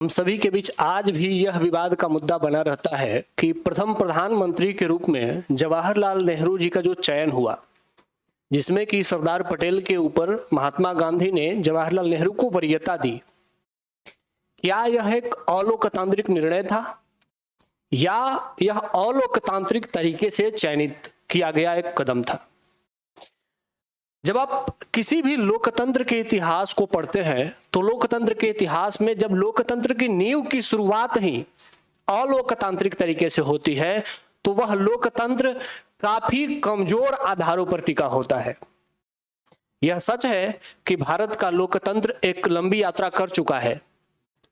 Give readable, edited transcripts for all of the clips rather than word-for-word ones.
हम सभी के बीच आज भी यह विवाद का मुद्दा बना रहता है कि प्रथम प्रधानमंत्री के रूप में जवाहरलाल नेहरू जी का जो चयन हुआ, जिसमें कि सरदार पटेल के ऊपर महात्मा गांधी ने जवाहरलाल नेहरू को वरीयता दी, क्या यह एक अलोकतांत्रिक निर्णय था या यह अलोकतांत्रिक तरीके से चयनित किया गया एक कदम था? जब आप किसी भी लोकतंत्र के इतिहास को पढ़ते हैं तो लोकतंत्र के इतिहास में जब लोकतंत्र की नींव की शुरुआत ही अलोकतांत्रिक तरीके से होती है तो वह लोकतंत्र काफी कमजोर आधारों पर टिका होता है। यह सच है कि भारत का लोकतंत्र एक लंबी यात्रा कर चुका है,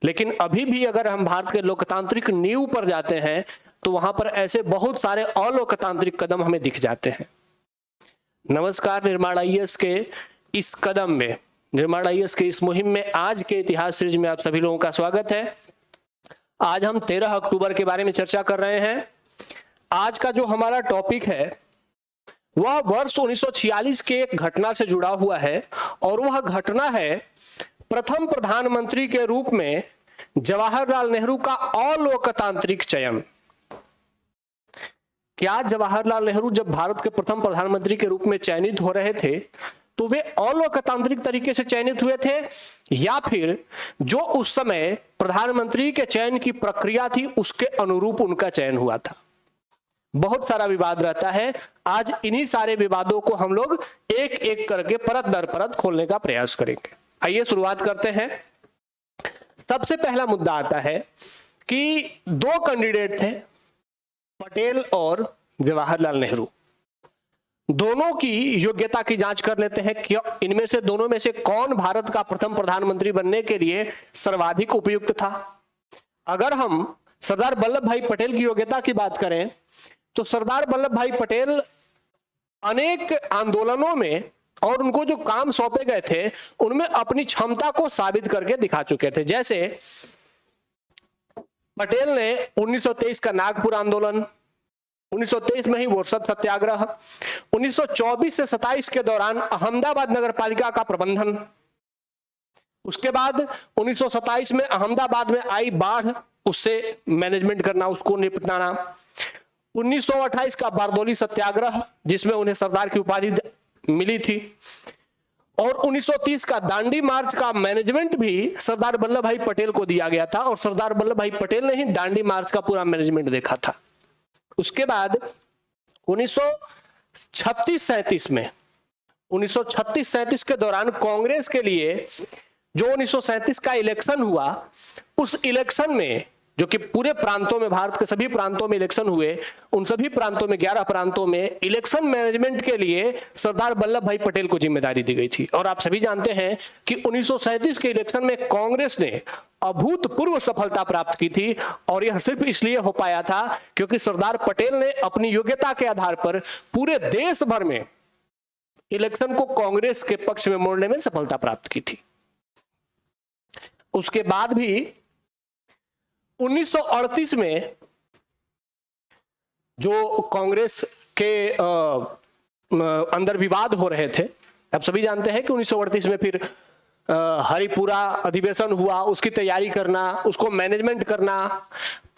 लेकिन अभी भी अगर हम भारत के लोकतांत्रिक नींव पर जाते हैं तो वहां पर ऐसे बहुत सारे अलोकतांत्रिक कदम हमें दिख जाते हैं। नमस्कार, निर्माण आईएएस के इस कदम में, निर्माण आईएएस के इस मुहिम में आज के इतिहास सीरीज में आप सभी लोगों का स्वागत है। आज हम 13 अक्टूबर के बारे में चर्चा कर रहे हैं। आज का जो हमारा टॉपिक है वह वर्ष 1946 के एक घटना से जुड़ा हुआ है और वह घटना है प्रथम प्रधानमंत्री के रूप में जवाहरलाल नेहरू का अलोकतांत्रिक चयन। क्या जवाहरलाल नेहरू जब भारत के प्रथम प्रधानमंत्री के रूप में चयनित हो रहे थे तो वे अलोकतांत्रिक तरीके से चयनित हुए थे या फिर जो उस समय प्रधानमंत्री के चयन की प्रक्रिया थी उसके अनुरूप उनका चयन हुआ था? बहुत सारा विवाद रहता है। आज इन्हीं सारे विवादों को हम लोग एक एक करके परत दर परत खोलने का प्रयास करेंगे। आइए शुरुआत करते हैं। सबसे पहला मुद्दा आता है कि दो कैंडिडेट थे, पटेल और जवाहरलाल नेहरू। दोनों की योग्यता की जांच कर लेते हैं कि इनमें से दोनों में से कौन भारत का प्रथम प्रधानमंत्री बनने के लिए सर्वाधिक उपयुक्त था। अगर हम सरदार वल्लभ भाई पटेल की योग्यता की बात करें तो सरदार वल्लभ भाई पटेल अनेक आंदोलनों में और उनको जो काम सौंपे गए थे उनमें अपनी क्षमता को साबित करके दिखा चुके थे। जैसे पटेल ने 1923 का नागपुर आंदोलन, 1923 में ही वोरसद सत्याग्रह, 1924 से 27 के दौरान अहमदाबाद नगर पालिका का प्रबंधन, उसके बाद 1927 में अहमदाबाद में आई बाढ़, उससे मैनेजमेंट करना, उसको निपटाना, 1928 का बारदौली सत्याग्रह जिसमें उन्हें सरदार की उपाधि मिली थी, और 1930 का दांडी मार्च का मैनेजमेंट भी सरदार वल्लभ भाई पटेल को दिया गया था और सरदार वल्लभ भाई पटेल ने ही दांडी मार्च का पूरा मैनेजमेंट देखा था। उसके बाद 1936-37 में, 1936-37 के दौरान कांग्रेस के लिए जो 1937 का इलेक्शन हुआ, उस इलेक्शन में जो कि पूरे प्रांतों में, भारत के सभी प्रांतों में इलेक्शन हुए, उन सभी प्रांतों में 11 प्रांतों में इलेक्शन मैनेजमेंट के लिए सरदार वल्लभ भाई पटेल को जिम्मेदारी दी गई थी। और आप सभी जानते हैं कि 1937 के इलेक्शन में कांग्रेस ने अभूतपूर्व सफलता प्राप्त की थी और यह सिर्फ इसलिए हो पाया था क्योंकि सरदार पटेल ने अपनी योग्यता के आधार पर पूरे देश भर में इलेक्शन को कांग्रेस के पक्ष में मोड़ने में सफलता प्राप्त की थी। उसके बाद भी 1938 में जो कांग्रेस के अंदर विवाद हो रहे थे, आप सभी जानते हैं कि 1938 में फिर हरिपुरा अधिवेशन हुआ, उसकी तैयारी करना, उसको मैनेजमेंट करना,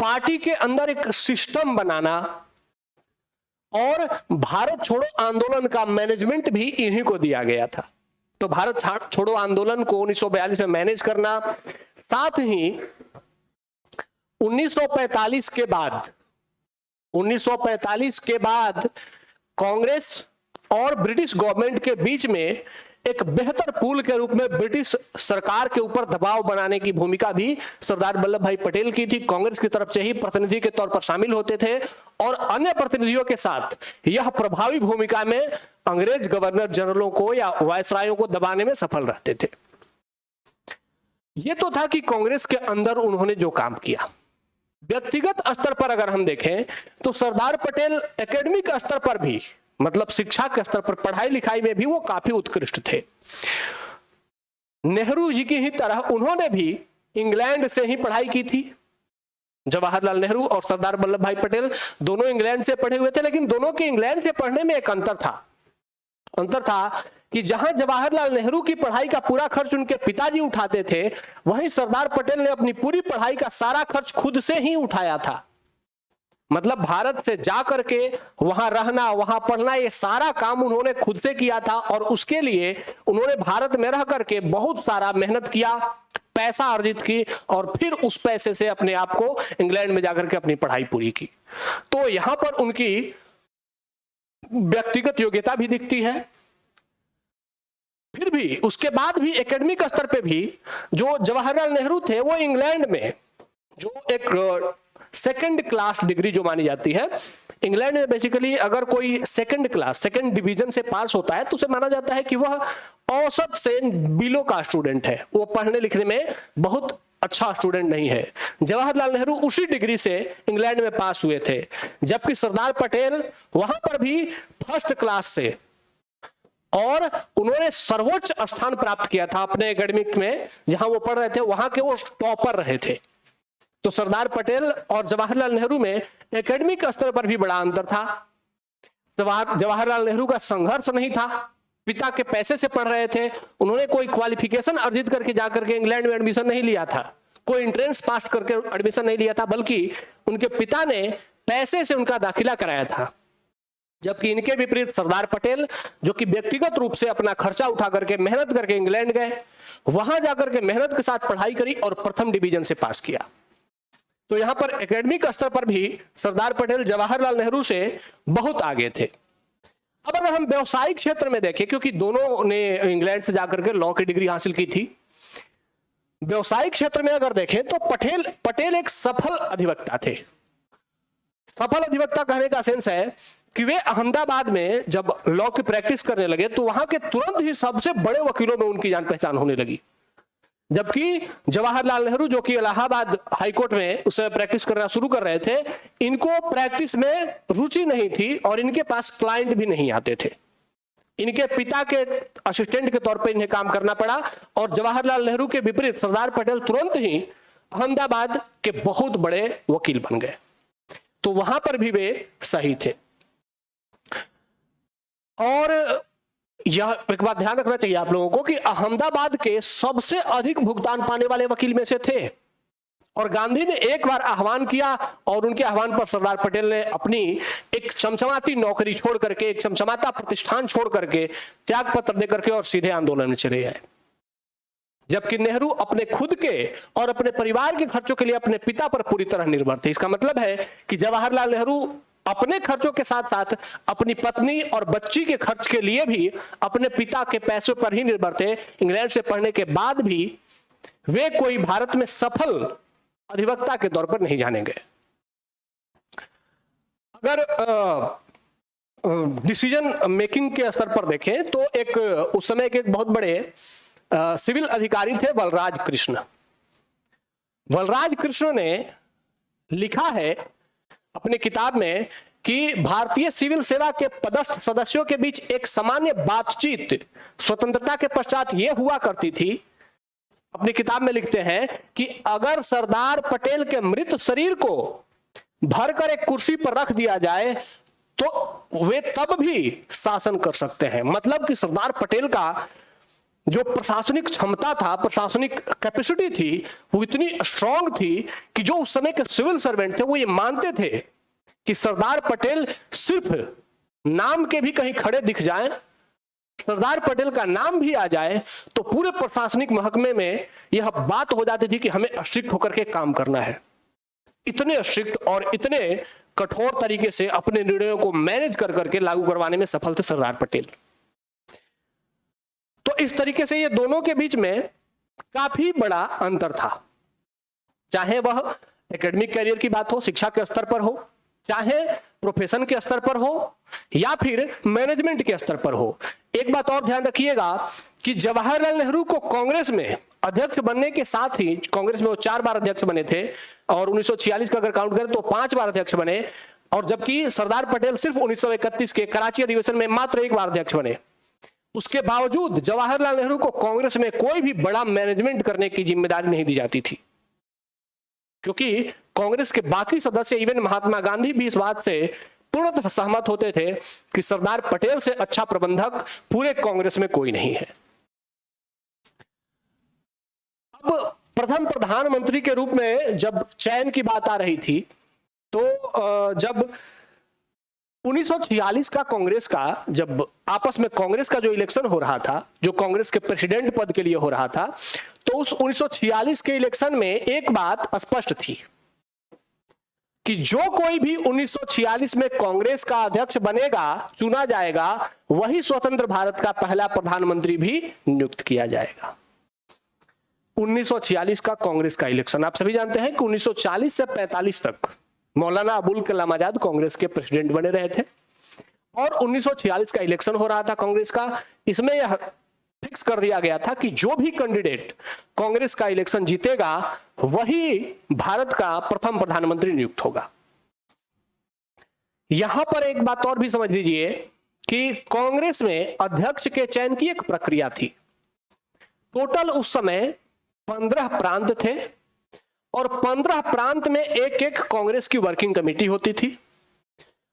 पार्टी के अंदर एक सिस्टम बनाना और भारत छोड़ो आंदोलन का मैनेजमेंट भी इन्हीं को दिया गया था। तो भारत छोड़ो आंदोलन को 1942 में मैनेज करना, साथ ही 1945 के बाद कांग्रेस और ब्रिटिश गवर्नमेंट के बीच में एक बेहतर पुल के रूप में ब्रिटिश सरकार के ऊपर दबाव बनाने की भूमिका भी सरदार वल्लभ भाई पटेल की थी। कांग्रेस की तरफ से ही प्रतिनिधि के तौर पर शामिल होते थे और अन्य प्रतिनिधियों के साथ यह प्रभावी भूमिका में अंग्रेज गवर्नर जनरलों को या वायसरायों को दबाने में सफल रहते थे। यह तो था कि कांग्रेस के अंदर उन्होंने जो काम किया। व्यक्तिगत स्तर पर अगर हम देखें तो सरदार पटेल एकेडमिक स्तर पर भी, मतलब शिक्षा के स्तर पर, पढ़ाई लिखाई में भी वो काफी उत्कृष्ट थे। नेहरू जी की ही तरह उन्होंने भी इंग्लैंड से ही पढ़ाई की थी। जवाहरलाल नेहरू और सरदार वल्लभ भाई पटेल दोनों इंग्लैंड से पढ़े हुए थे, लेकिन दोनों के इंग्लैंड से पढ़ने में एक अंतर था। अंतर था कि जहां जवाहरलाल नेहरू की पढ़ाई का पूरा खर्च उनके पिताजी उठाते थे, वहीं सरदार पटेल ने अपनी पूरी पढ़ाई का सारा खर्च खुद से ही उठाया था। मतलब भारत से जाकर के वहां रहना, वहां पढ़ना, ये सारा काम उन्होंने खुद से किया था और उसके लिए उन्होंने भारत में रह करके बहुत सारा मेहनत किया, पैसा अर्जित की और फिर उस पैसे से अपने आप को इंग्लैंड में जाकर के अपनी पढ़ाई पूरी की। तो यहां पर उनकी व्यक्तिगत योग्यता भी दिखती है। फिर भी उसके बाद भी एकेडमिक स्तर पे भी जो जवाहरलाल नेहरू थे वो इंग्लैंड में जो एक सेकंड क्लास डिग्री जो मानी जाती है, इंग्लैंड में बेसिकली अगर कोई सेकंड क्लास, सेकंड डिवीजन से पास होता है तो उसे माना जाता है कि वह औसत से बिलो का स्टूडेंट है, वो पढ़ने लिखने में बहुत अच्छा स्टूडेंट नहीं है। जवाहरलाल नेहरू उसी डिग्री से इंग्लैंड में पास हुए थे, जबकि सरदार पटेल वहां पर भी फर्स्ट क्लास से, और उन्होंने सर्वोच्च स्थान प्राप्त किया था अपने एकेडमिक में, जहां वो पढ़ रहे थे वहां के वो टॉपर रहे थे। तो सरदार पटेल और जवाहरलाल नेहरू में एकेडमिक स्तर पर भी बड़ा अंतर था। जवाहरलाल नेहरू का संघर्ष नहीं था, पिता के पैसे से पढ़ रहे थे, उन्होंने कोई क्वालिफिकेशन अर्जित करके जाकर के इंग्लैंड में एडमिशन नहीं लिया था, कोई एंट्रेंस पास करके एडमिशन नहीं लिया था, बल्कि उनके पिता ने पैसे से उनका दाखिला कराया था। जबकि इनके विपरीत सरदार पटेल जो कि व्यक्तिगत रूप से अपना खर्चा उठा करके मेहनत करके इंग्लैंड गए, वहां जाकर के मेहनत के साथ पढ़ाई करी और प्रथम डिवीजन से पास किया। तो यहां पर एकेडमिक स्तर पर भी सरदार पटेल जवाहरलाल नेहरू से बहुत आगे थे। अब अगर हम व्यवसायिक क्षेत्र में देखें, क्योंकि दोनों ने इंग्लैंड से जाकर के लॉ की डिग्री हासिल की थी, व्यवसायिक क्षेत्र में अगर देखें तो पटेल एक सफल अधिवक्ता थे। सफल अधिवक्ता कहने का सेंस है कि वे अहमदाबाद में जब लॉ की प्रैक्टिस करने लगे तो वहां के तुरंत ही सबसे बड़े वकीलों में उनकी जान पहचान होने लगी। जबकि जवाहरलाल नेहरू जो कि इलाहाबाद हाईकोर्ट में उस समय प्रैक्टिस करना शुरू कर रहे थे, इनको प्रैक्टिस में रुचि नहीं थी और इनके पास क्लाइंट भी नहीं आते थे। इनके पिता के असिस्टेंट के तौर पर इन्हें काम करना पड़ा और जवाहरलाल नेहरू के विपरीत सरदार पटेल तुरंत ही अहमदाबाद के बहुत बड़े वकील बन गए। तो वहां पर भी वे सही थे। और यह एक बात ध्यान रखना चाहिए आप लोगों को कि अहमदाबाद के सबसे अधिक भुगतान पाने वाले वकील में से थे। और गांधी ने एक बार आह्वान किया और उनके आह्वान पर सरदार पटेल ने अपनी एक चमचमाती नौकरी छोड़ करके, एक चमचमाता प्रतिष्ठान छोड़ करके त्याग पत्र देकर के और सीधे आंदोलन में चले आए। जबकि नेहरू अपने खुद के और अपने परिवार के खर्चों के लिए अपने पिता पर पूरी तरह निर्भर थे। इसका मतलब है कि जवाहरलाल नेहरू अपने खर्चों के साथ साथ अपनी पत्नी और बच्ची के खर्च के लिए भी अपने पिता के पैसों पर ही निर्भर थे। इंग्लैंड से पढ़ने के बाद भी वे कोई भारत में सफल अधिवक्ता के तौर पर नहीं जाने गए। अगर डिसीजन मेकिंग के स्तर पर देखें तो एक उस समय के एक बहुत बड़े सिविल अधिकारी थे बलराज कृष्ण। बलराज कृष्ण ने लिखा है अपने किताब में कि भारतीय सिविल सेवा के पदस्थ सदस्यों के बीच एक सामान्य बातचीत स्वतंत्रता के पश्चात यह हुआ करती थी। अपनी किताब में लिखते हैं कि अगर सरदार पटेल के मृत शरीर को भरकर एक कुर्सी पर रख दिया जाए तो वे तब भी शासन कर सकते हैं। मतलब कि सरदार पटेल का जो प्रशासनिक क्षमता था, प्रशासनिक कैपेसिटी थी, वो इतनी स्ट्रांग थी कि जो उस समय के सिविल सर्वेंट थे वो ये मानते थे कि सरदार पटेल सिर्फ नाम के भी कहीं खड़े दिख जाएं, सरदार पटेल का नाम भी आ जाए तो पूरे प्रशासनिक महकमे में यह बात हो जाती थी कि हमें स्ट्रिक्ट होकर के काम करना है। इतने स्ट्रिक्ट और इतने कठोर तरीके से अपने निर्णयों को मैनेज कर करके लागू करवाने में सफल थे सरदार पटेल। तो इस तरीके से ये दोनों के बीच में काफी बड़ा अंतर था। चाहे वह एकेडमिक कैरियर की बात हो, शिक्षा के स्तर पर हो, चाहे प्रोफेशन के स्तर पर हो या फिर मैनेजमेंट के स्तर पर हो। एक बात और ध्यान रखिएगा कि जवाहरलाल नेहरू को कांग्रेस में अध्यक्ष बनने के साथ ही, कांग्रेस में वो 4 बार अध्यक्ष बने थे और 1946 का अगर काउंट करें तो 5 बार अध्यक्ष बने, और जबकि सरदार पटेल सिर्फ 1931 के कराची अधिवेशन में मात्र 1 बार अध्यक्ष बने। उसके बावजूद जवाहरलाल नेहरू को कांग्रेस में कोई भी बड़ा मैनेजमेंट करने की जिम्मेदारी नहीं दी जाती थी, क्योंकि कांग्रेस के बाकी सदस्य, इवन महात्मा गांधी भी इस बात से पूर्णतः सहमत होते थे कि सरदार पटेल से अच्छा प्रबंधक पूरे कांग्रेस में कोई नहीं है। अब प्रथम प्रधानमंत्री के रूप में जब चयन की बात आ रही थी, तो जब 1946 का कांग्रेस का, जब आपस में कांग्रेस का जो इलेक्शन हो रहा था, जो कांग्रेस के प्रेसिडेंट पद के लिए हो रहा था, तो उस 1946 के इलेक्शन में एक बात स्पष्ट थी कि जो कोई भी 1946 में कांग्रेस का अध्यक्ष बनेगा, चुना जाएगा, वही स्वतंत्र भारत का पहला प्रधानमंत्री भी नियुक्त किया जाएगा। 1946 का कांग्रेस का इलेक्शन, आप सभी जानते हैं कि 1940 से 45 तक मौलाना अबुल कलाम आजाद कांग्रेस के प्रेसिडेंट बने रहे थे, और 1946 का इलेक्शन हो रहा था कांग्रेस का। इसमें यह फिक्स कर दिया गया था कि जो भी कैंडिडेट कांग्रेस का इलेक्शन जीतेगा, वही भारत का प्रथम प्रधानमंत्री नियुक्त होगा। यहां पर एक बात और भी समझ लीजिए कि कांग्रेस में अध्यक्ष के चयन की एक प्रक्रिया थी। टोटल उस समय 15 प्रांत थे, और 15 प्रांत में एक एक कांग्रेस की वर्किंग कमेटी होती थी,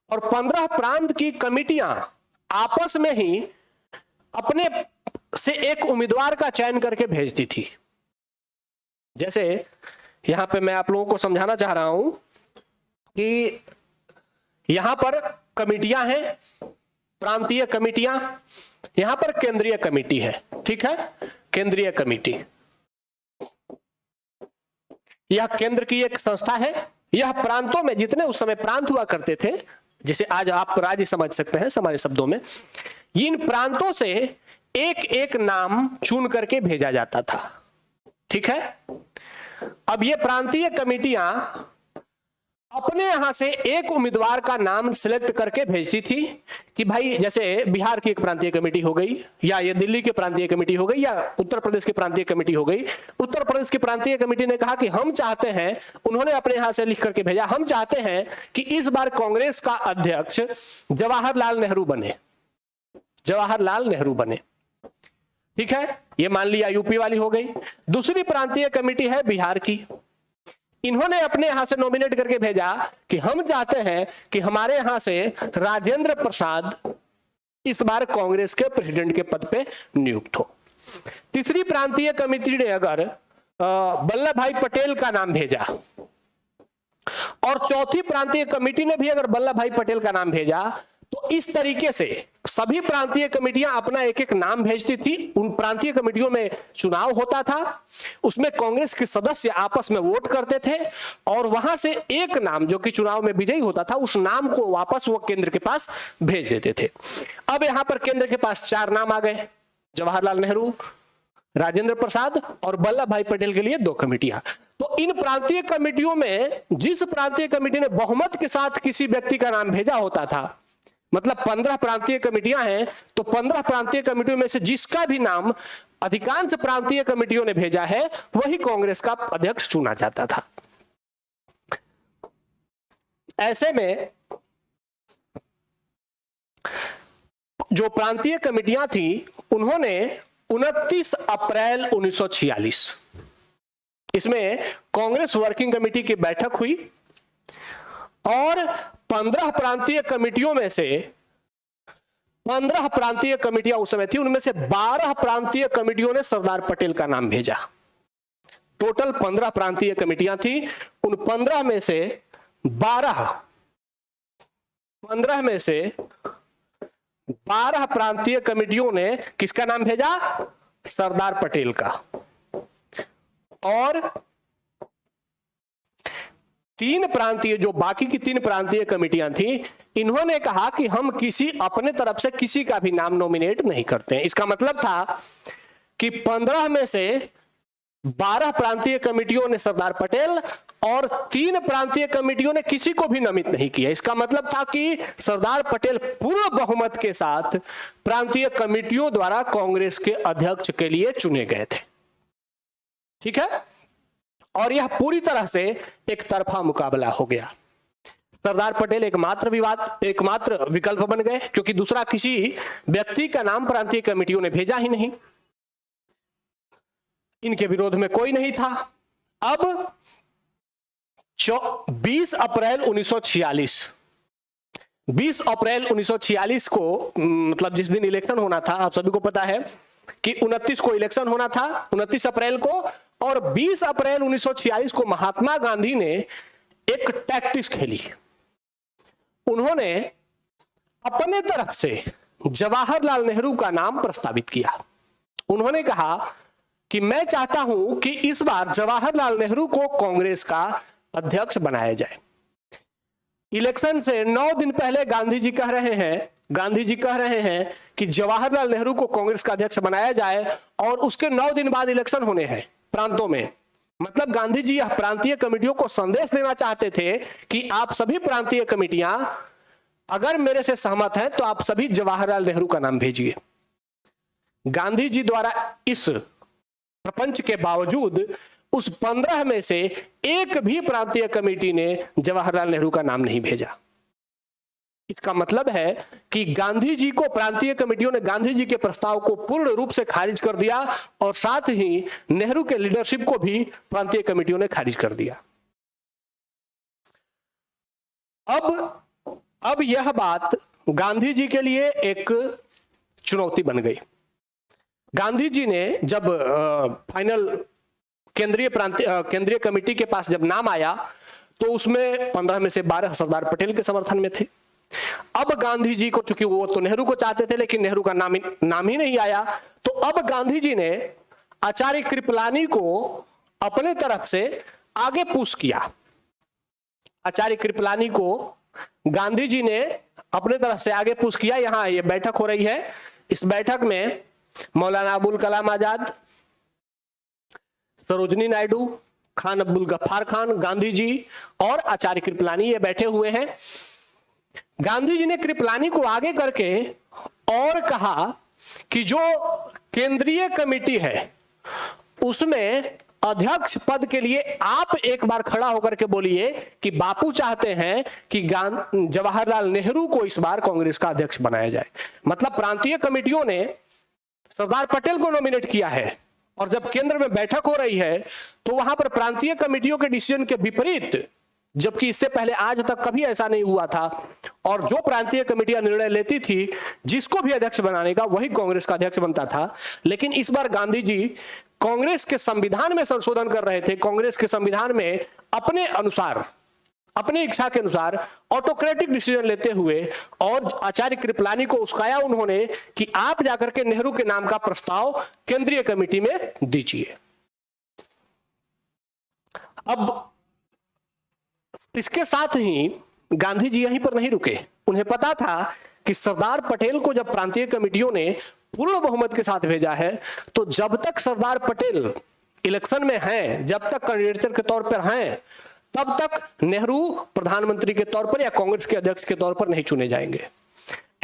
और 15 प्रांत की कमेटियां आपस में ही अपने से एक उम्मीदवार का चयन करके भेजती थी। जैसे यहां पे मैं आप लोगों को समझाना चाह रहा हूं कि यहां पर कमेटियां हैं, प्रांतीय कमेटियां, यहां पर केंद्रीय कमेटी है, ठीक है, केंद्रीय कमेटी यह केंद्र की एक संस्था है। यह प्रांतों में, जितने उस समय प्रांत हुआ करते थे, जिसे आज आप राज्य समझ सकते हैं हमारे शब्दों में, इन प्रांतों से एक एक नाम चुन करके भेजा जाता था, ठीक है। अब ये प्रांतीय कमेटियां अपने यहां से एक उम्मीदवार का नाम सिलेक्ट करके भेजती थी कि भाई, जैसे बिहार की एक प्रांतीय कमेटी हो गई, या ये दिल्ली की प्रांतीय कमेटी हो गई, या उत्तर प्रदेश की प्रांतीय कमेटी हो गई। उत्तर प्रदेश की प्रांतीय कमेटी ने कहा कि हम चाहते हैं, उन्होंने अपने यहां से लिख करके भेजा, हम चाहते हैं कि इस बार कांग्रेस का अध्यक्ष जवाहरलाल नेहरू बने, जवाहरलाल नेहरू बने, ठीक है। ये मान लिया यूपी वाली हो गई। दूसरी प्रांतीय कमेटी है बिहार की, इन्होंने अपने यहां से नॉमिनेट करके भेजा कि हम चाहते हैं कि हमारे यहां से राजेंद्र प्रसाद इस बार कांग्रेस के प्रेसिडेंट के पद पे नियुक्त हो। तीसरी प्रांतीय कमेटी ने अगर वल्लभ भाई पटेल का नाम भेजा, और चौथी प्रांतीय कमेटी ने भी अगर वल्लभ भाई पटेल का नाम भेजा, तो इस तरीके से सभी प्रांतीय कमेटियां अपना एक एक नाम भेजती थी। उन प्रांतीय कमेटियों में चुनाव होता था, उसमें कांग्रेस के सदस्य आपस में वोट करते थे, और वहां से एक नाम जो कि चुनाव में विजयी होता था, उस नाम को वापस वो केंद्र के पास भेज देते थे। अब यहां पर केंद्र के पास 4 नाम आ गए, जवाहरलाल नेहरू, राजेंद्र प्रसाद और वल्लभ भाई पटेल के लिए 2 कमेटियां। तो इन प्रांतीय कमेटियों में जिस प्रांतीय कमेटी ने बहुमत के साथ किसी व्यक्ति का नाम भेजा होता था, मतलब 15 प्रांतीय कमेटियां हैं, तो 15 प्रांतीय कमेटियों में से जिसका भी नाम अधिकांश प्रांतीय कमेटियों ने भेजा है, वही कांग्रेस का अध्यक्ष चुना जाता था। ऐसे में जो प्रांतीय कमेटियां थी, उन्होंने 29 अप्रैल 1946 इसमें कांग्रेस वर्किंग कमेटी की बैठक हुई, और 15 प्रांतीय कमेटियों में से 15 प्रांतीय कमेटियां उस समय थी, उनमें से 12 प्रांतीय कमेटियों ने सरदार पटेल का नाम भेजा। टोटल 15 प्रांतीय कमेटियां थी, उन 15 में से 12 प्रांतीय कमेटियों ने किसका नाम भेजा? सरदार पटेल का। और 3 प्रांतीय, जो बाकी की 3 प्रांतीय कमेटियां थी, इन्होंने कहा कि हम किसी अपने तरफ से किसी का भी नाम नॉमिनेट नहीं करते हैं। इसका मतलब था कि 15 में से 12 प्रांतीय कमेटियों ने सरदार पटेल और 3 प्रांतीय कमेटियों ने किसी को भी नामित नहीं किया। इसका मतलब था कि सरदार पटेल पूर्ण बहुमत के साथ प्रांतीय कमेटियों द्वारा कांग्रेस के अध्यक्ष के लिए चुने गए थे। ठीक है, और यह पूरी तरह से एक तरफा मुकाबला हो गया। सरदार पटेल एकमात्र विकल्प बन गए, क्योंकि दूसरा किसी व्यक्ति का नाम प्रांतीय कमेटियों ने भेजा ही नहीं, इनके विरोध में कोई नहीं था। अब 20 अप्रैल 1946 20 अप्रैल 1946 को, मतलब जिस दिन इलेक्शन होना था, आप सभी को पता है कि 29 को इलेक्शन होना था, 29 अप्रैल को, और 20 अप्रैल 1946 को महात्मा गांधी ने एक टैक्टिक्स खेली। उन्होंने अपने तरफ से जवाहरलाल नेहरू का नाम प्रस्तावित किया। उन्होंने कहा कि मैं चाहता हूं कि इस बार जवाहरलाल नेहरू को कांग्रेस का अध्यक्ष बनाया जाए। इलेक्शन से 9 दिन पहले गांधी जी कह रहे हैं कि जवाहरलाल नेहरू को कांग्रेस का अध्यक्ष बनाया जाए, और उसके 9 दिन बाद इलेक्शन होने हैं प्रांतों में। मतलब गांधी जी यह प्रांतीय कमेटियों को संदेश देना चाहते थे कि आप सभी प्रांतीय कमेटियां अगर मेरे से सहमत हैं तो आप सभी जवाहरलाल नेहरू का नाम भेजिए। गांधी जी द्वारा इस प्रपंच के बावजूद उस 15 में से एक भी प्रांतीय कमेटी ने जवाहरलाल नेहरू का नाम नहीं भेजा। इसका मतलब है कि गांधी जी को प्रांतीय कमेटियों ने गांधी जी के प्रस्ताव को पूर्ण रूप से खारिज कर दिया, और साथ ही नेहरू के लीडरशिप को भी प्रांतीय कमेटियों ने खारिज कर दिया। अब यह बात गांधी जी के लिए एक चुनौती बन गई। गांधी जी ने जब फाइनल केंद्रीय कमेटी के पास जब नाम आया तो उसमें 15 में से 12 सरदार पटेल के समर्थन में थे। अब गांधी जी को, चूंकि वो तो नेहरू को चाहते थे लेकिन नेहरू का नाम ही नहीं आया, तो अब गांधी जी ने आचार्य कृपलानी को अपने तरफ से आगे पुश किया। आचार्य कृपलानी को गांधी जी ने अपने तरफ से आगे पुश किया। यहां ये बैठक हो रही है, इस बैठक में मौलाना अबुल कलाम आजाद, सरोजनी नायडू, खान अब्दुल गफ्फार खान, गांधी जी और आचार्य कृपलानी ये बैठे हुए हैं। गांधी जी ने कृपलानी को आगे करके और कहा कि जो केंद्रीय कमेटी है उसमें अध्यक्ष पद के लिए आप एक बार खड़ा होकर के बोलिए कि बापू चाहते हैं कि जवाहरलाल नेहरू को इस बार कांग्रेस का अध्यक्ष बनाया जाए। मतलब प्रांतीय कमेटियों ने सरदार पटेल को नॉमिनेट किया है, और जब केंद्र में बैठक हो रही है तो वहां पर प्रांतीय कमेटियों के डिसीजन के विपरीत, जबकि इससे पहले आज तक कभी ऐसा नहीं हुआ था, और जो प्रांतीय कमेटियां निर्णय लेती थी जिसको भी अध्यक्ष बनाने का वही कांग्रेस का अध्यक्ष बनता था। लेकिन इस बार गांधी जी कांग्रेस के संविधान में संशोधन कर रहे थे। कांग्रेस के संविधान में अपने अनुसार, अपनी इच्छा के अनुसार ऑटोक्रेटिक डिसीजन लेते हुए, और आचार्य कृपलानी को उस्काया उन्होंने कि आप जाकर के नेहरू के नाम का प्रस्ताव केंद्रीय कमेटी में दीजिए। अब इसके साथ ही गांधी जी यहीं पर नहीं रुके। उन्हें पता था कि सरदार पटेल को जब प्रांतीय कमेटियों ने पूर्ण बहुमत के साथ भेजा है, तो जब तक सरदार पटेल इलेक्शन में हैं, जब तक कैंडिडेट के तौर पर हैं, तब तक नेहरू प्रधानमंत्री के तौर पर या कांग्रेस के अध्यक्ष के तौर पर नहीं चुने जाएंगे।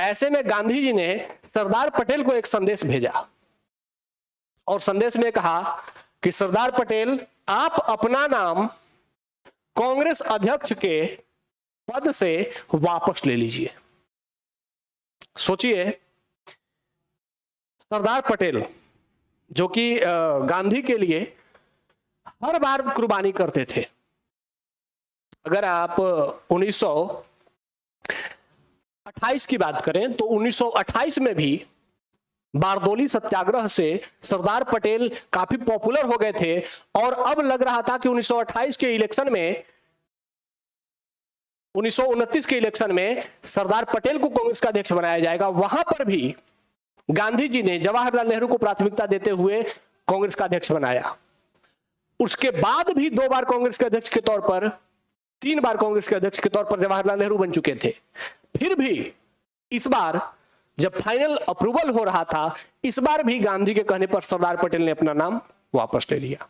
ऐसे में गांधी जी ने सरदार पटेल को एक संदेश भेजा, और संदेश में कहा कि सरदार पटेल, आप अपना नाम कांग्रेस अध्यक्ष के पद से वापस ले लीजिए। सोचिए, सरदार पटेल जो कि गांधी के लिए हर बार कुर्बानी करते थे। अगर आप 1928 की बात करें तो 1928 में भी बारदोली सत्याग्रह से सरदार पटेल काफी पॉपुलर हो गए थे, और अब लग रहा था कि 1928 के इलेक्शन में, 1929 के इलेक्शन में सरदार पटेल को कांग्रेस का अध्यक्ष बनाया जाएगा। वहां पर भी गांधी जी ने जवाहरलाल नेहरू को प्राथमिकता देते हुए कांग्रेस का अध्यक्ष बनाया। उसके बाद भी 2 बार कांग्रेस के अध्यक्ष के तौर पर, 3 बार कांग्रेस के अध्यक्ष के तौर पर जवाहरलाल नेहरू बन चुके थे। फिर भी इस बार जब फाइनल अप्रूवल हो रहा था, इस बार भी गांधी के कहने पर सरदार पटेल ने अपना नाम वापस ले लिया।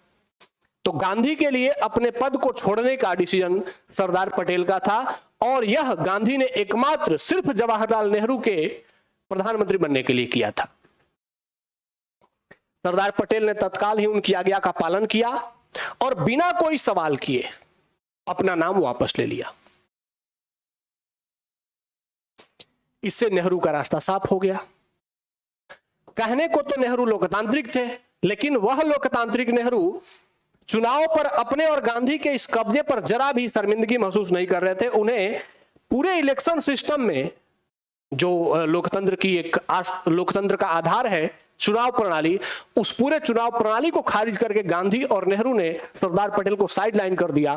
तो गांधी के लिए अपने पद को छोड़ने का डिसीजन सरदार पटेल का था, और यह गांधी ने एकमात्र सिर्फ जवाहरलाल नेहरू के प्रधानमंत्री बनने के लिए किया था। सरदार पटेल ने तत्काल ही उनकी आज्ञा का पालन किया और बिना कोई सवाल किए अपना नाम वापस ले लिया। इससे नेहरू का रास्ता साफ हो गया। कहने को तो नेहरू लोकतांत्रिक थे, लेकिन वह लोकतांत्रिक नेहरू चुनाव पर अपने और गांधी के इस कब्जे पर जरा भी शर्मिंदगी महसूस नहीं कर रहे थे। उन्हें पूरे इलेक्शन सिस्टम में जो लोकतंत्र का आधार है चुनाव प्रणाली, उस पूरे चुनाव प्रणाली को खारिज करके गांधी और नेहरू ने सरदार पटेल को साइड लाइन कर दिया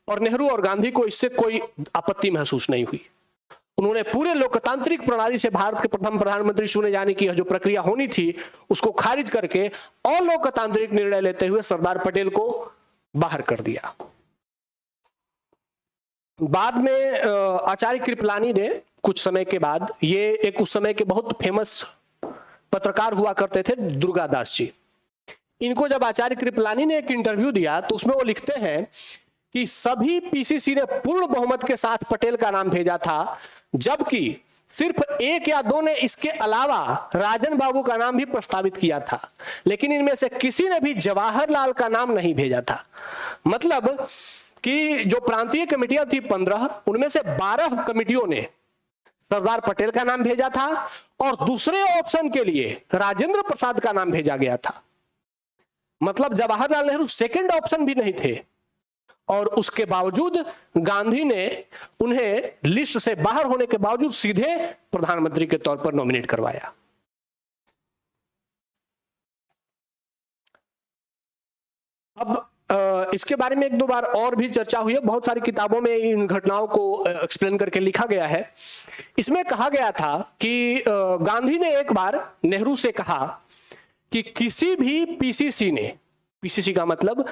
और नेहरू और गांधी को इससे कोई आपत्ति महसूस नहीं हुई। उन्होंने पूरे लोकतांत्रिक प्रणाली से भारत के प्रथम प्रधानमंत्री चुने जाने की जो प्रक्रिया होनी थी उसको खारिज करके अलोकतांत्रिक निर्णय लेते हुए सरदार पटेल को बाहर कर दिया। बाद में आचार्य कृपलानी ने कुछ समय के बाद, ये एक उस समय के बहुत फेमस पत्रकार हुआ करते थे दुर्गादास जी, इनको जब आचार्य कृपलानी ने एक इंटरव्यू दिया तो उसमें वो लिखते हैं कि सभी पीसीसी ने पूर्ण बहुमत के साथ पटेल का नाम भेजा था, जबकि सिर्फ एक या दो ने इसके अलावा राजन बाबू का नाम भी प्रस्तावित किया था, लेकिन इनमें से किसी ने भी जवाहरलाल का नाम नहीं भेजा था। मतलब कि जो प्रांतीय कमेटियां थी 15, उनमें से 12 कमेटियों ने सरदार पटेल का नाम भेजा था और दूसरे ऑप्शन के लिए राजेंद्र प्रसाद का नाम भेजा गया था। मतलब जवाहरलाल नेहरू सेकंड ऑप्शन भी नहीं थे और उसके बावजूद गांधी ने उन्हें लिस्ट से बाहर होने के बावजूद सीधे प्रधानमंत्री के तौर पर नॉमिनेट करवाया। अब इसके बारे में एक दो बार और भी चर्चा हुई है, बहुत सारी किताबों में इन घटनाओं को एक्सप्लेन करके लिखा गया है। इसमें कहा गया था कि गांधी ने एक बार नेहरू से कहा कि किसी भी पीसीसी ने, पीसीसी का मतलब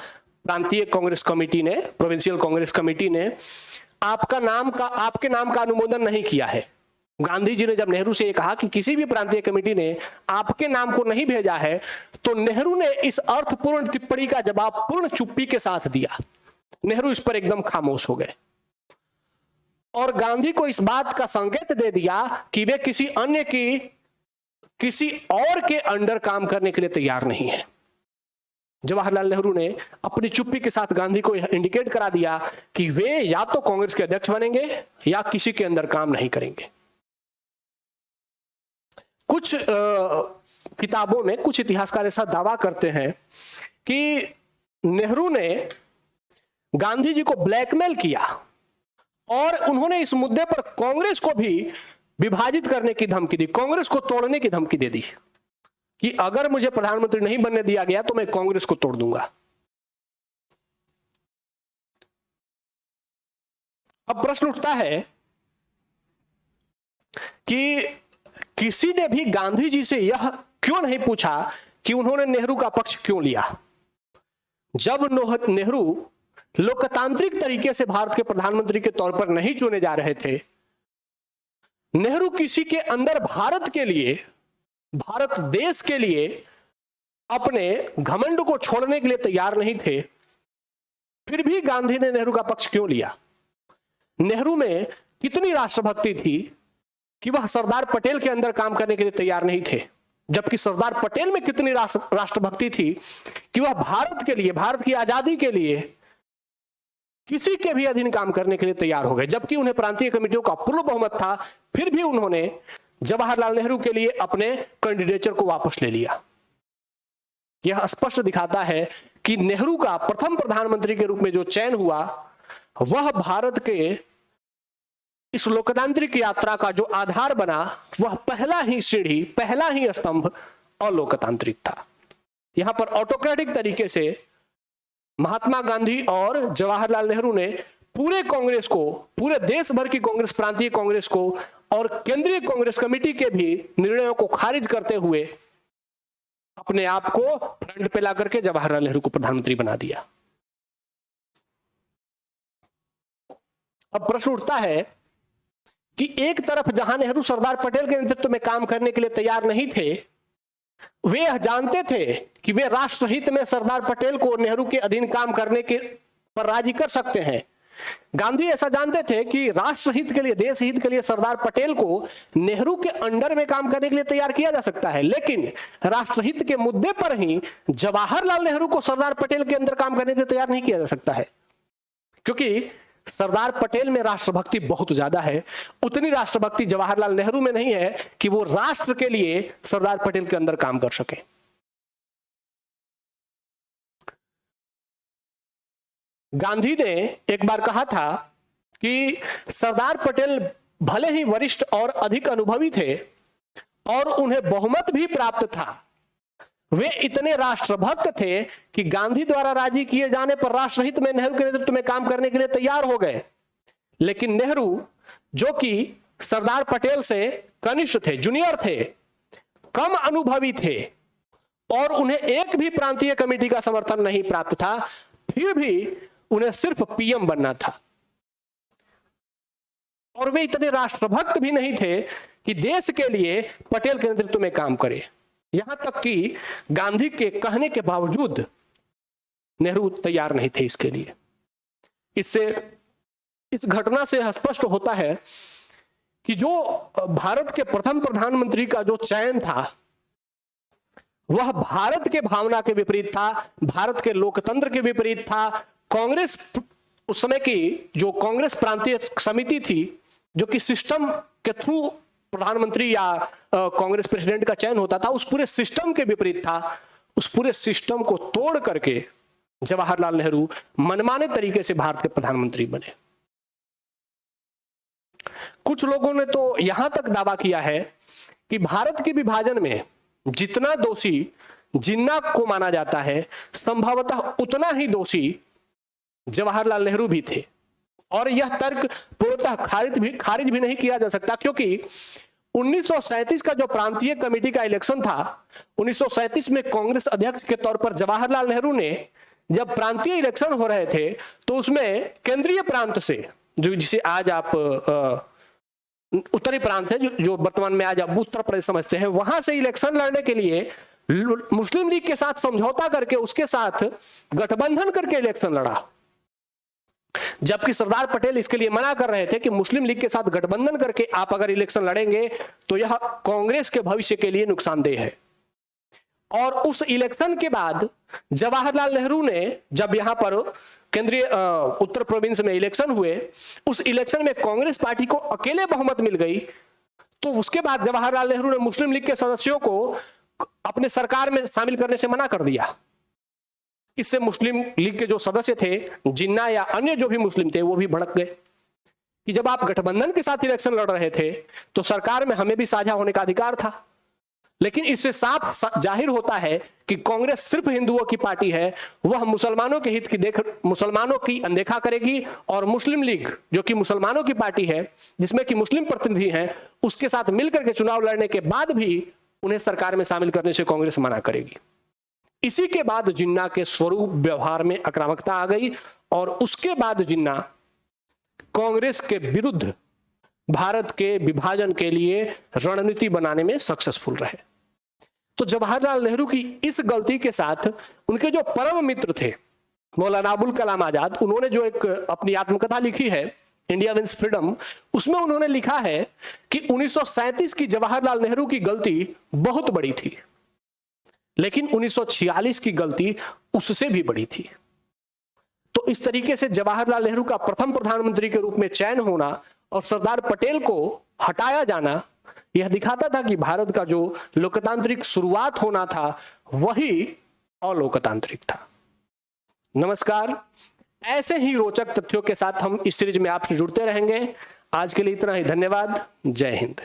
प्रांतीय कांग्रेस कमेटी ने, प्रोविंशियल कांग्रेस कमेटी ने आपके नाम का अनुमोदन नहीं किया है। गांधी जी ने जब नेहरू से ये कहा कि किसी भी प्रांतीय कमेटी ने आपके नाम को नहीं भेजा है, तो नेहरू ने इस अर्थपूर्ण टिप्पणी का जवाब पूर्ण चुप्पी के साथ दिया। नेहरू इस पर एकदम खामोश हो गए और गांधी को इस बात का संकेत दे दिया कि वे किसी और के अंडर काम करने के लिए तैयार नहीं है। जवाहरलाल नेहरू ने अपनी चुप्पी के साथ गांधी को इंडिकेट करा दिया कि वे या तो कांग्रेस के अध्यक्ष बनेंगे या किसी के अंदर काम नहीं करेंगे। कुछ किताबों में कुछ इतिहासकार ऐसा दावा करते हैं कि नेहरू ने गांधी जी को ब्लैकमेल किया और उन्होंने इस मुद्दे पर कांग्रेस को भी विभाजित करने की धमकी दी, कांग्रेस को तोड़ने की धमकी दे दी कि अगर मुझे प्रधानमंत्री नहीं बनने दिया गया तो मैं कांग्रेस को तोड़ दूंगा। अब प्रश्न उठता है कि किसी ने भी गांधी जी से यह क्यों नहीं पूछा कि उन्होंने नेहरू का पक्ष क्यों लिया। जब नेहरू लोकतांत्रिक तरीके से भारत के प्रधानमंत्री के तौर पर नहीं चुने जा रहे थे, नेहरू किसी के अंदर भारत के लिए, भारत देश के लिए अपने घमंड को छोड़ने के लिए तैयार नहीं थे, फिर भी गांधी ने नेहरू का पक्ष क्यों लिया। नेहरू में कितनी राष्ट्रभक्ति थी कि वह सरदार पटेल के अंदर काम करने के लिए तैयार नहीं थे, जबकि सरदार पटेल में कितनी राष्ट्रभक्ति थी कि वह भारत के लिए, भारत की आजादी के लिए किसी के भी अधीन काम करने के लिए तैयार हो गए। जबकि उन्हें प्रांतीय कमेटियों का पूर्ण बहुमत था, फिर भी उन्होंने जवाहरलाल नेहरू के लिए अपने कैंडिडेचर को वापस ले लिया। यह स्पष्ट दिखाता है कि नेहरू का प्रथम प्रधानमंत्री के रूप में जो चयन हुआ वह भारत के इस लोकतांत्रिक यात्रा का जो आधार बना, वह पहला ही सीढ़ी, पहला ही स्तंभ अलोकतांत्रिक था। यहां पर ऑटोक्रेटिक तरीके से महात्मा गांधी और जवाहरलाल नेहरू ने पूरे कांग्रेस को, पूरे देश भर की कांग्रेस, प्रांतीय कांग्रेस को और केंद्रीय कांग्रेस कमेटी के भी निर्णयों को खारिज करते हुए अपने आप को फ्रंट पे ला करके जवाहरलाल नेहरू को प्रधानमंत्री बना दिया। अब प्रश्न उठता है कि एक तरफ जहां नेहरू सरदार पटेल के नेतृत्व में काम करने के लिए तैयार नहीं थे, वे यह जानते थे कि वे राष्ट्रहित में सरदार पटेल को नेहरू के अधीन काम करने के पर राजी कर सकते हैं। गांधी ऐसा जानते थे कि राष्ट्रहित के लिए, देश हित के लिए सरदार पटेल को नेहरू के अंडर में काम करने के लिए तैयार किया जा सकता है, लेकिन राष्ट्रहित के मुद्दे पर ही जवाहरलाल नेहरू को सरदार पटेल के अंदर काम करने के लिए तैयार नहीं किया जा सकता है, क्योंकि सरदार पटेल में राष्ट्रभक्ति बहुत ज्यादा है। उतनी राष्ट्रभक्ति जवाहरलाल नेहरू में नहीं है कि वो राष्ट्र के लिए सरदार पटेल के अंदर काम कर सके। गांधी ने एक बार कहा था कि सरदार पटेल भले ही वरिष्ठ और अधिक अनुभवी थे और उन्हें बहुमत भी प्राप्त था, वे इतने राष्ट्रभक्त थे कि गांधी द्वारा राजी किए जाने पर राष्ट्रहित में नेहरू के नेतृत्व में काम करने के लिए तैयार हो गए। लेकिन नेहरू, जो कि सरदार पटेल से कनिष्ठ थे, जूनियर थे, कम अनुभवी थे और उन्हें एक भी प्रांतीय कमेटी का समर्थन नहीं प्राप्त था, फिर भी उन्हें सिर्फ पीएम बनना था। और वे इतने राष्ट्रभक्त भी नहीं थे कि देश के लिए पटेल के नेतृत्व में काम करे। यहां तक कि गांधी के कहने के बावजूद नेहरू तैयार नहीं थे इसके लिए। इस घटना से स्पष्ट होता है कि जो भारत के प्रथम प्रधानमंत्री का जो चयन था वह भारत के भावना के विपरीत था, भारत के लोकतंत्र के विपरीत था। कांग्रेस, उस समय की जो कांग्रेस प्रांतीय समिति थी, जो कि सिस्टम के थ्रू प्रधानमंत्री या कांग्रेस प्रेसिडेंट का चयन होता था, उस पूरे सिस्टम के विपरीत था। उस पूरे सिस्टम को तोड़ करके जवाहरलाल नेहरू मनमाने तरीके से भारत के प्रधानमंत्री बने। कुछ लोगों ने तो यहां तक दावा किया है कि भारत के विभाजन में जितना दोषी जिन्ना को माना जाता है, संभवतः उतना ही दोषी जवाहरलाल नेहरू भी थे। और यह तर्क पूर्णतः खारिज भी नहीं किया जा सकता, क्योंकि 1937 का जो प्रांतीय कमेटी का इलेक्शन था, 1937 में कांग्रेस अध्यक्ष के तौर पर जवाहरलाल नेहरू ने जब प्रांतीय इलेक्शन हो रहे थे तो उसमें केंद्रीय प्रांत से, जो जिसे आज आप उत्तरी प्रांत है, जो वर्तमान में आज आप उत्तर प्रदेश समझते हैं, वहां से इलेक्शन लड़ने के लिए मुस्लिम लीग के साथ समझौता करके उसके साथ गठबंधन करके इलेक्शन लड़ा। जबकि सरदार पटेल इसके लिए मना कर रहे थे कि मुस्लिम लीग के साथ गठबंधन करके आप अगर इलेक्शन लड़ेंगे तो यह कांग्रेस के भविष्य के लिए नुकसानदेह है। और उस इलेक्शन के बाद जवाहरलाल नेहरू ने, जब यहां पर केंद्रीय उत्तर प्रोविंस में इलेक्शन हुए, उस इलेक्शन में कांग्रेस पार्टी को अकेले बहुमत मिल गई, तो उसके बाद जवाहरलाल नेहरू ने मुस्लिम लीग के सदस्यों को अपने सरकार में शामिल करने से मना कर दिया। इससे मुस्लिम लीग के जो सदस्य थे, जिन्ना या अन्य जो भी मुस्लिम थे, वो भी भड़क गए कि जब आप गठबंधन के साथ इलेक्शन लड़ रहे थे तो सरकार में हमें भी साझा होने का अधिकार था। लेकिन इससे साफ जाहिर होता है कि कांग्रेस सिर्फ हिंदुओं की पार्टी है, वह मुसलमानों के हित की मुसलमानों की अनदेखा करेगी, और मुस्लिम लीग जो कि मुसलमानों की पार्टी है, जिसमें कि मुस्लिम प्रतिनिधि हैं, उसके साथ मिलकर के चुनाव लड़ने के बाद भी उन्हें सरकार में शामिल करने से कांग्रेस मना करेगी। इसी के बाद जिन्ना के स्वरूप व्यवहार में आक्रामकता आ गई और उसके बाद जिन्ना कांग्रेस के विरुद्ध भारत के विभाजन के लिए रणनीति बनाने में सक्सेसफुल रहे। तो जवाहरलाल नेहरू की इस गलती के साथ उनके जो परम मित्र थे मौलाना अबुल कलाम आजाद, उन्होंने जो एक अपनी आत्मकथा लिखी है इंडिया विंस फ्रीडम, उसमें उन्होंने लिखा है कि 1937 की जवाहरलाल नेहरू की गलती बहुत बड़ी थी, लेकिन 1946 की गलती उससे भी बड़ी थी। तो इस तरीके से जवाहरलाल नेहरू का प्रथम प्रधानमंत्री के रूप में चयन होना और सरदार पटेल को हटाया जाना, यह दिखाता था कि भारत का जो लोकतांत्रिक शुरुआत होना था वही अलोकतांत्रिक था। नमस्कार, ऐसे ही रोचक तथ्यों के साथ हम इस सीरीज में आपसे जुड़ते रहेंगे। आज के लिए इतना ही, धन्यवाद। जय हिंद।